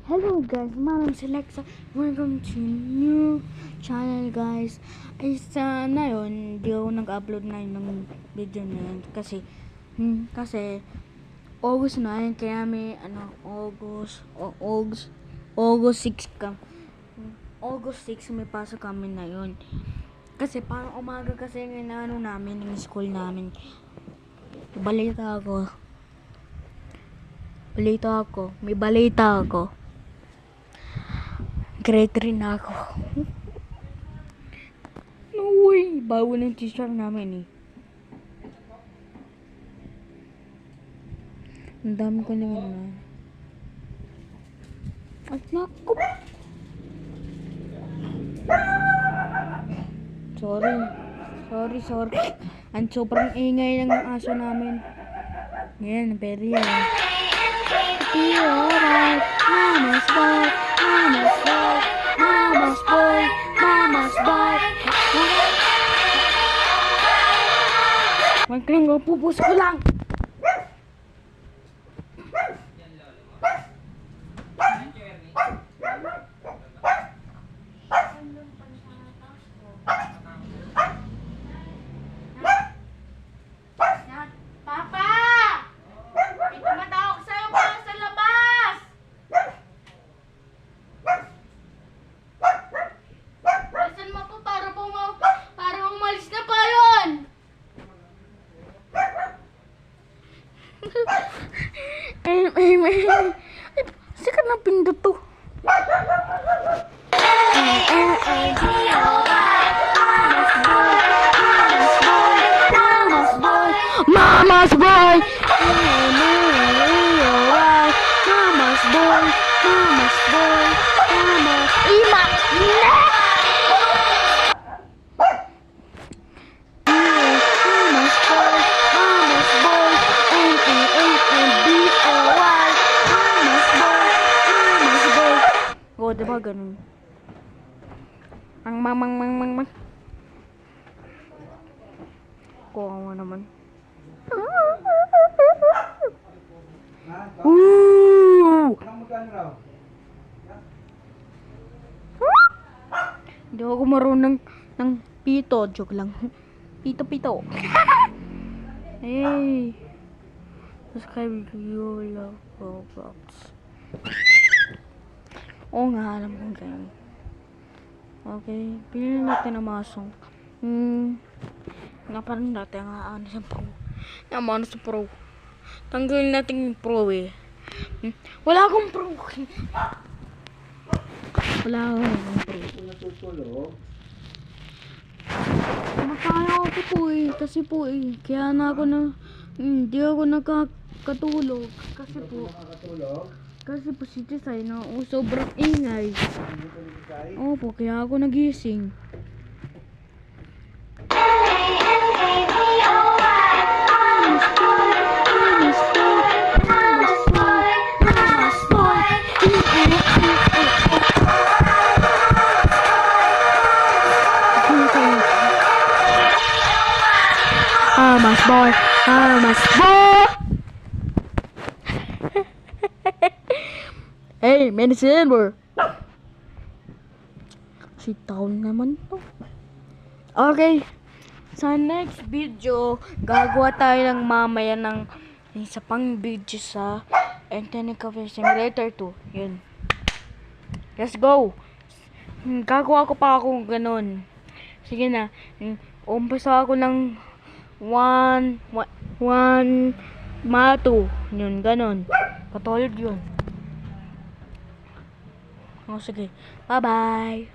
Hello guys, my name is Alexa. Welcome to new channel guys. Ay sana yun, di ako nag-upload na yun ng video na yun. Kasi August na yun, kaya may August 6 ka. August 6 may pasok kami na yun. Kasi parang umaga kasi yung namin, yung school namin. May balita ako. Grade 3 na ako. No way! Bago ng teacher namin eh. Ang dami ko na yun. At naku! Sorry. Ang sobrang ingay lang ng aso namin. Yan, very yan. Alright, Mama's boy. Wag lang, pupus ko lang. Papa! May tumatawag sa'yo para sa labas! Bilisan mo po para umalis na pa yun! Sikat na pindot to. Mama's boy. Ima. Oh, diba ganun? Ang mang. Kuha mo naman. Ooh! Hindi ako marunong ng pito. Joke lang. Pito. Hey! Subscribe to you, love Roblox. Oo nga, alam kong ganyan. Okay, pinili natin ang mga song. Parang dati ang sa pro. Tanggalin natin yung pro eh. Wala akong pro. Makaya ako po eh. Kasi po eh. Kaya na ako hindi ako nakakatulog. Kasi po si Tisay na sobrang ingay. Opo, kaya ako nagising. Mama's boy. Hey, medicine bro. Si taon naman to. Okay. Sa next video, gagawa tayo ng mamaya ng isa pang video sa Internet Cafe Simulator 2. Yun. Let's go. Gagawa ko pa ako ganun. Sige na. Umpisa ako ng 1 2. Yun, ganun. Patulog yun. Oh, sige. Bye-bye.